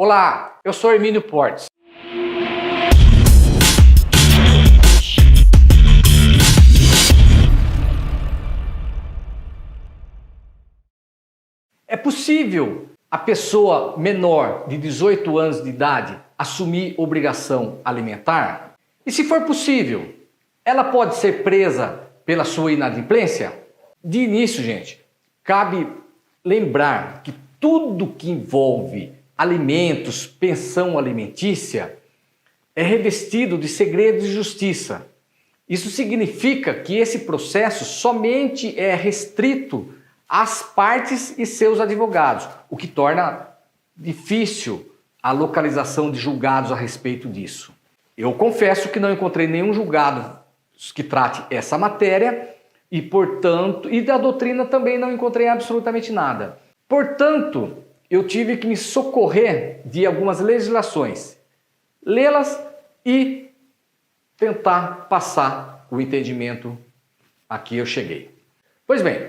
Olá, eu sou Hermínio Portes. É possível a pessoa menor de 18 anos de idade assumir obrigação alimentar? E se for possível, ela pode ser presa pela sua inadimplência? De início, gente, cabe lembrar que tudo que envolve alimentos, pensão alimentícia, é revestido de segredo de justiça. Isso significa que esse processo somente é restrito às partes e seus advogados, o que torna difícil a localização de julgados a respeito disso. Eu confesso que não encontrei nenhum julgado que trate essa matéria e, portanto, e da doutrina também não encontrei absolutamente nada. Portanto, eu tive que me socorrer de algumas legislações, lê-las e tentar passar o entendimento a que eu cheguei. Pois bem,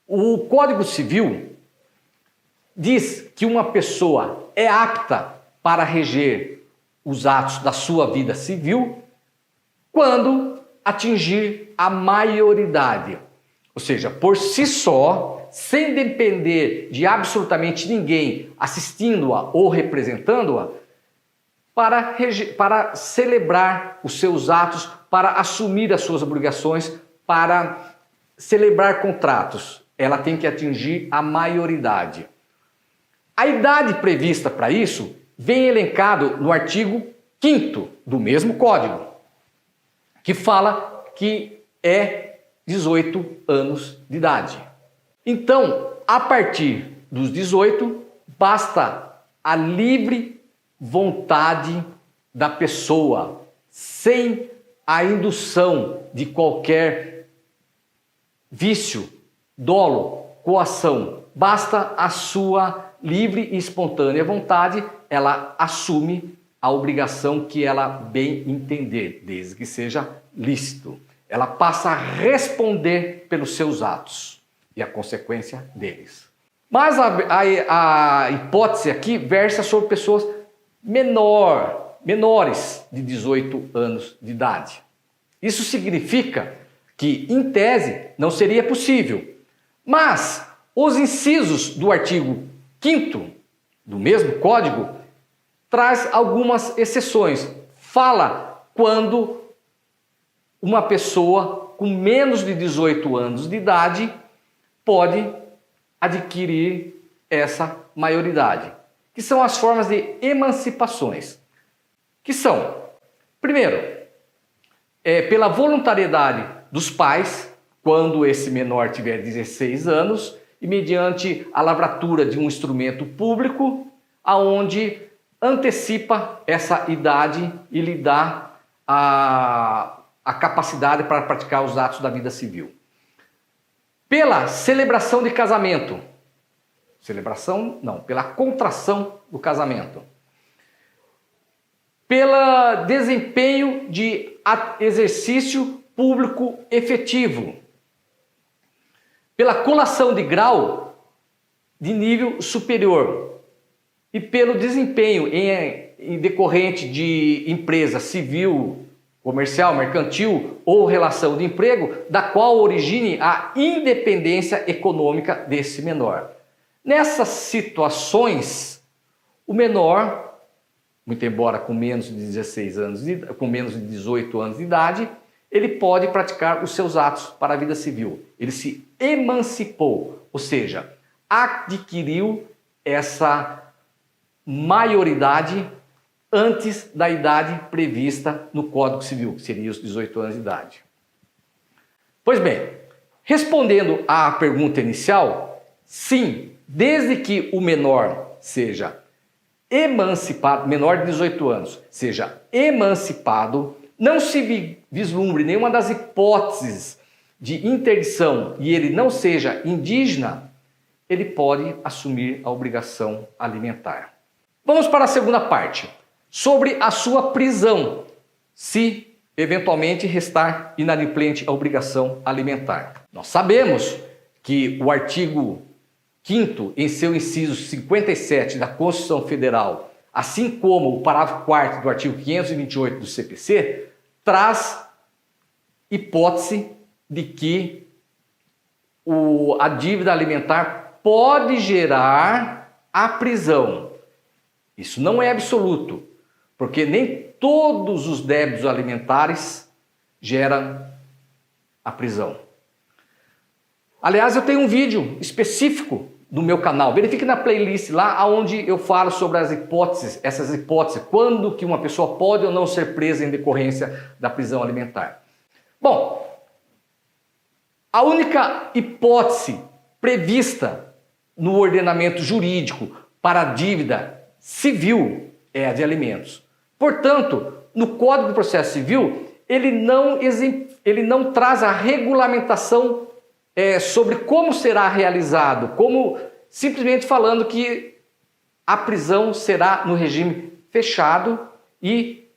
o Código Civil diz que uma pessoa é apta para reger os atos da sua vida civil quando atingir a maioridade, ou seja, por si só, sem depender de ninguém assistindo-a ou representando-a, para celebrar os seus atos, para assumir as suas obrigações, para celebrar contratos. Ela tem que atingir a maioridade. A idade prevista para isso vem elencado no artigo 5º do mesmo Código, que fala que é 18 anos de idade. Então, a partir dos 18, basta a livre vontade da pessoa, sem a indução de qualquer vício, dolo, coação. Basta a sua livre e espontânea vontade, ela assume a obrigação que ela bem entender, desde que seja lícito. Ela passa a responder pelos seus atos e a consequência deles. Mas a hipótese aqui versa sobre pessoas menores de 18 anos de idade. Isso significa que, em tese, não seria possível. Mas os incisos do artigo 5º do mesmo Código traz algumas exceções. Fala quando uma pessoa com menos de 18 anos de idade pode adquirir essa maioridade, que são as formas de emancipações, que são, primeiro, pela voluntariedade dos pais, quando esse menor tiver 16 anos, e mediante a lavratura de um instrumento público, aonde antecipa essa idade e lhe dá a capacidade para praticar os atos da vida civil. Pela celebração de casamento. Celebração, não, pela contração do casamento. Pelo desempenho de exercício público efetivo. Pela colação de grau de nível superior. E pelo desempenho em decorrente de empresa civil, comercial, mercantil ou relação de emprego, da qual origine a independência econômica desse menor. Nessas situações, o menor, muito embora com menos de 16 anos, com menos de 18 anos de idade, ele pode praticar os seus atos para a vida civil. Ele se emancipou, ou seja, adquiriu essa maioridade antes da idade prevista no Código Civil, que seria os 18 anos de idade. Pois bem, respondendo à pergunta inicial, sim, desde que o menor seja emancipado, menor de 18 anos, seja emancipado, não se vislumbre nenhuma das hipóteses de interdição e ele não seja indígena, ele pode assumir a obrigação alimentar. Vamos para a segunda parte. Sobre a sua prisão, se eventualmente restar inadimplente a obrigação alimentar. Nós sabemos que o artigo 5º, em seu inciso 57 da Constituição Federal, assim como o parágrafo 4º do artigo 528 do CPC, traz hipótese de que a dívida alimentar pode gerar a prisão. Isso não é absoluto, porque nem todos os débitos alimentares geram a prisão. Aliás, eu tenho um vídeo específico no meu canal. Verifique na playlist lá onde eu falo sobre essas hipóteses, quando que uma pessoa pode ou não ser presa em decorrência da prisão alimentar. Bom, a única hipótese prevista no ordenamento jurídico para a dívida civil é a de alimentos. Portanto, no Código de Processo Civil, ele não traz a regulamentação sobre como será realizado, como simplesmente falando que a prisão será no regime fechado e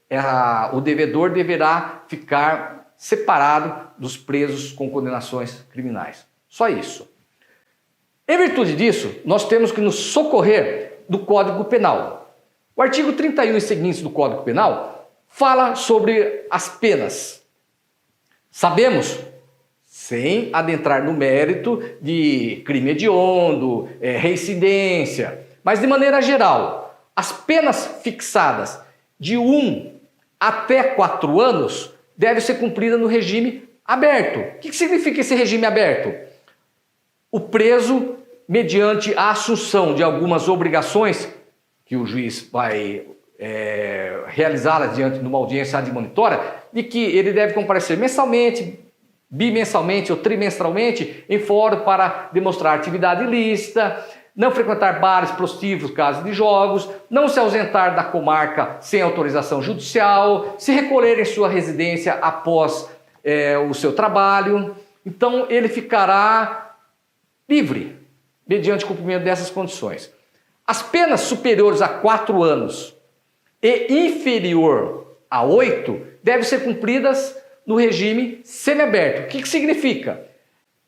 o devedor deverá ficar separado dos presos com condenações criminais. Só isso. Em virtude disso, nós temos que nos socorrer do Código Penal. O artigo 31 e seguintes do Código Penal fala sobre as penas. Sabemos, sem adentrar no mérito de crime hediondo, reincidência, mas de maneira geral, as penas fixadas de 1 até 4 anos devem ser cumpridas no regime aberto. O que significa esse regime aberto? O preso, mediante a assunção de algumas obrigações que o juiz vai realizá-las diante de uma audiência admonitória, de que ele deve comparecer mensalmente, bimensalmente ou trimestralmente em fórum para demonstrar atividade ilícita, não frequentar bares, prostíbulos, casas de jogos, não se ausentar da comarca sem autorização judicial, se recolher em sua residência após o seu trabalho. Então ele ficará livre, mediante o cumprimento dessas condições. As penas superiores a 4 anos e inferior a 8 devem ser cumpridas no regime semiaberto. O que significa?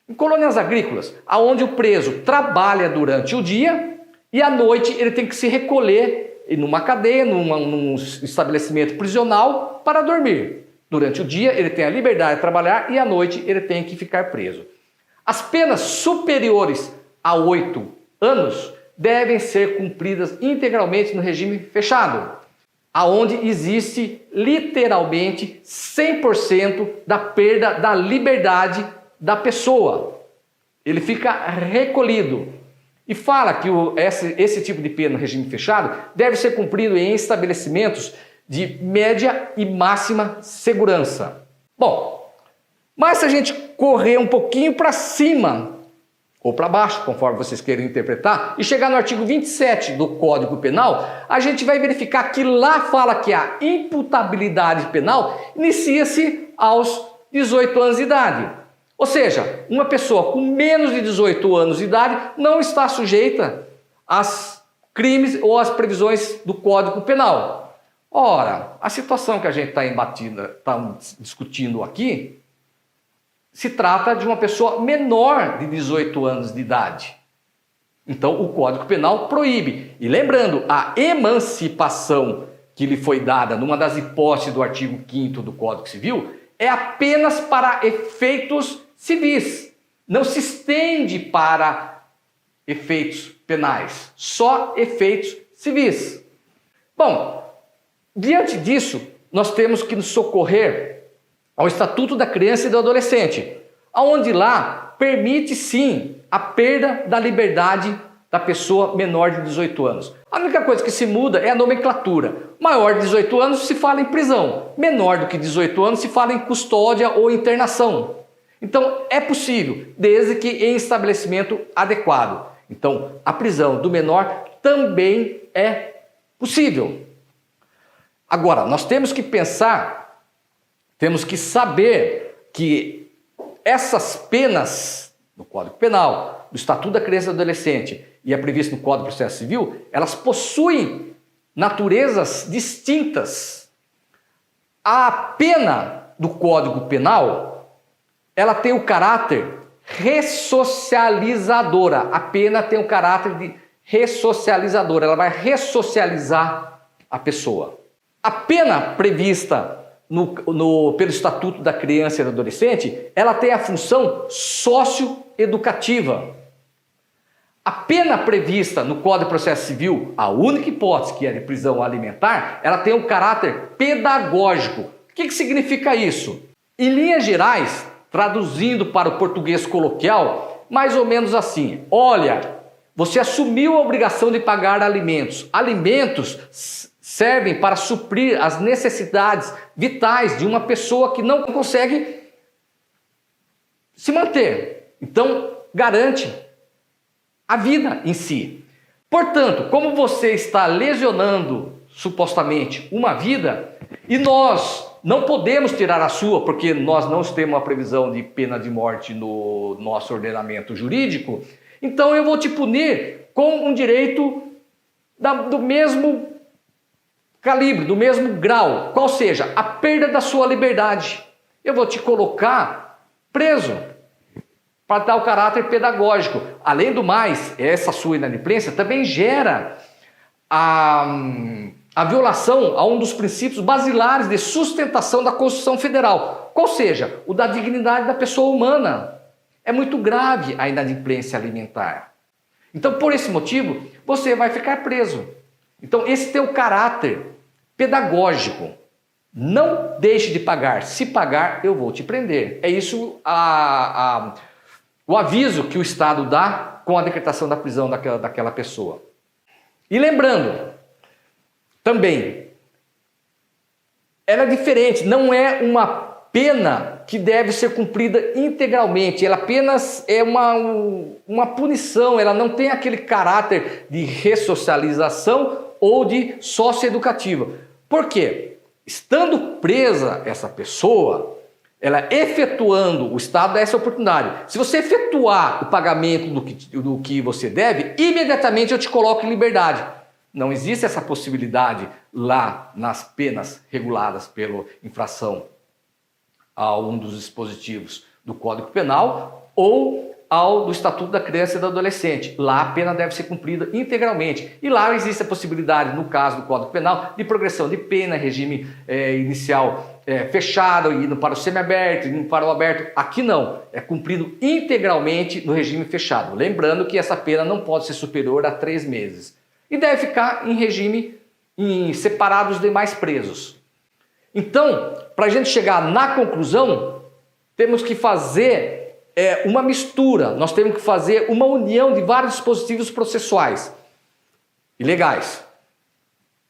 Em colônias agrícolas, onde o preso trabalha durante o dia e à noite ele tem que se recolher numa cadeia, num estabelecimento prisional para dormir. Durante o dia ele tem a liberdade de trabalhar e à noite ele tem que ficar preso. As penas superiores a 8 anos devem ser cumpridas integralmente no regime fechado, aonde existe literalmente 100% da perda da liberdade da pessoa. Ele fica recolhido. E fala que esse tipo de pena no regime fechado deve ser cumprido em estabelecimentos de média e máxima segurança. Bom, mas se a gente correr um pouquinho para cima ou para baixo, conforme vocês queiram interpretar, e chegar no artigo 27 do Código Penal, a gente vai verificar que lá fala que a imputabilidade penal inicia-se aos 18 anos de idade. Ou seja, uma pessoa com menos de 18 anos de idade não está sujeita aos crimes ou às previsões do Código Penal. Ora, a situação que a gente está discutindo aqui se trata de uma pessoa menor de 18 anos de idade. Então, o Código Penal proíbe. E lembrando, a emancipação que lhe foi dada numa das hipóteses do artigo 5º do Código Civil é apenas para efeitos civis. Não se estende para efeitos penais, só efeitos civis. Bom, diante disso, nós temos que nos socorrer ao Estatuto da Criança e do Adolescente, onde lá permite sim a perda da liberdade da pessoa menor de 18 anos. A única coisa que se muda é a nomenclatura. Maior de 18 anos se fala em prisão, menor do que 18 anos se fala em custódia ou internação. Então é possível, desde que em estabelecimento adequado. Então a prisão do menor também é possível. Agora, nós temos que pensar, temos que saber que essas penas do Código Penal, do Estatuto da Criança e do Adolescente e é previsto no Código de Processo Civil, elas possuem naturezas distintas. A pena do Código Penal, ela tem o caráter ressocializadora. A pena tem um caráter de ressocializadora, ela vai ressocializar a pessoa. A pena prevista pelo Estatuto da Criança e do Adolescente, ela tem a função socioeducativa. A pena prevista no Código de Processo Civil, a única hipótese, que é de prisão alimentar, ela tem um caráter pedagógico. O que significa isso? Em linhas gerais, traduzindo para o português coloquial, mais ou menos assim: olha, você assumiu a obrigação de pagar alimentos. Alimentos servem para suprir as necessidades vitais de uma pessoa que não consegue se manter. Então, garante a vida em si. Portanto, como você está lesionando supostamente uma vida, e nós não podemos tirar a sua, porque nós não temos uma previsão de pena de morte no nosso ordenamento jurídico, então eu vou te punir com um direito do mesmo calibre, do mesmo grau, qual seja a perda da sua liberdade. Eu vou te colocar preso, para dar o caráter pedagógico. Além do mais, essa sua inadimplência também gera a violação a um dos princípios basilares de sustentação da Constituição Federal, qual seja, o da dignidade da pessoa humana. É muito grave a inadimplência alimentar. Então, por esse motivo, você vai ficar preso. Então, esse tem o caráter pedagógico. Não deixe de pagar. Se pagar, eu vou te prender. É isso o aviso que o Estado dá com a decretação da prisão daquela pessoa. E lembrando, também, ela é diferente, não é uma pena que deve ser cumprida integralmente, ela apenas é uma punição, ela não tem aquele caráter de ressocialização ou de socioeducativa. Por quê? Estando presa essa pessoa, ela efetuando, o Estado dá essa oportunidade. Se você efetuar o pagamento do que você deve, imediatamente eu te coloco em liberdade. Não existe essa possibilidade lá nas penas reguladas pela infração a um dos dispositivos do Código Penal ou ao do Estatuto da Criança e do Adolescente. Lá a pena deve ser cumprida integralmente. E lá existe a possibilidade, no caso do Código Penal, de progressão de pena, regime inicial fechado, indo para o semiaberto, indo para o aberto. Aqui não, é cumprido integralmente no regime fechado. Lembrando que essa pena não pode ser superior a 3 meses. E deve ficar em regime separado dos demais presos. Então, para a gente chegar na conclusão, temos que fazer uma mistura, nós temos que fazer uma união de vários dispositivos processuais e legais.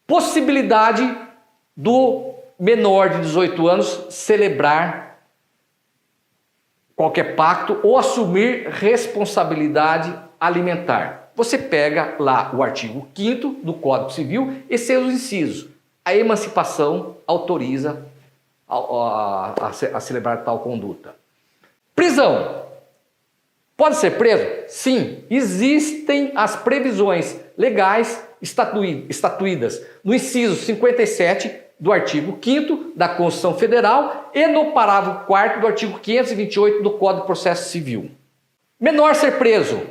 Possibilidade do menor de 18 anos celebrar qualquer pacto ou assumir responsabilidade alimentar. Você pega lá o artigo 5º do Código Civil e seus incisos. A emancipação autoriza a celebrar tal conduta. Prisão. Pode ser preso? Sim. Existem as previsões legais estatuídas no inciso 57 do artigo 5º da Constituição Federal e no parágrafo 4º do artigo 528 do Código de Processo Civil. Menor ser preso,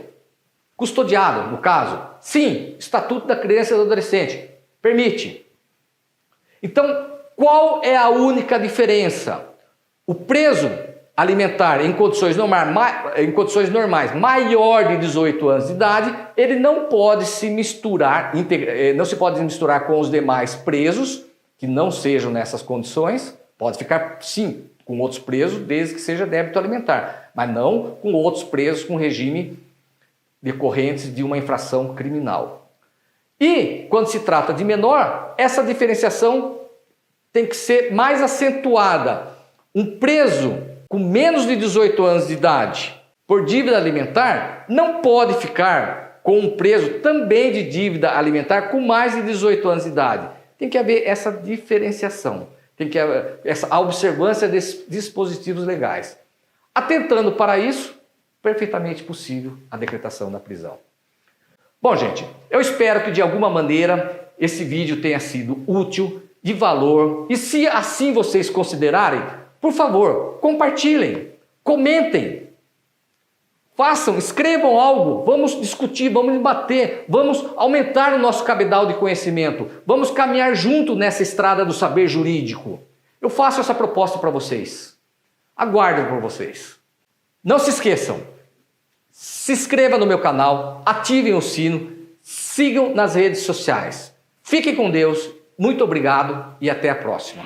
custodiado, no caso. Sim, Estatuto da Criança e do Adolescente permite. Então, qual é a única diferença? O preso alimentar em condições normais, maior de 18 anos de idade, ele não pode se misturar, não se pode misturar com os demais presos que não sejam nessas condições. Pode ficar, sim, com outros presos, desde que seja débito alimentar, mas não com outros presos com regime decorrentes de uma infração criminal. E, quando se trata de menor, essa diferenciação tem que ser mais acentuada. Um preso com menos de 18 anos de idade por dívida alimentar não pode ficar com um preso também de dívida alimentar com mais de 18 anos de idade. Tem que haver essa diferenciação, tem que haver a observância desses dispositivos legais. Atentando para isso, perfeitamente possível a decretação da prisão. Bom, gente, eu espero que de alguma maneira esse vídeo tenha sido útil, de valor, e se assim vocês considerarem, por favor, compartilhem, comentem. Façam, escrevam algo, vamos discutir, vamos debater, vamos aumentar o nosso cabedal de conhecimento, vamos caminhar junto nessa estrada do saber jurídico. Eu faço essa proposta para vocês. Aguardo por vocês. Não se esqueçam, se inscrevam no meu canal, ativem o sino, sigam nas redes sociais. Fiquem com Deus, muito obrigado e até a próxima.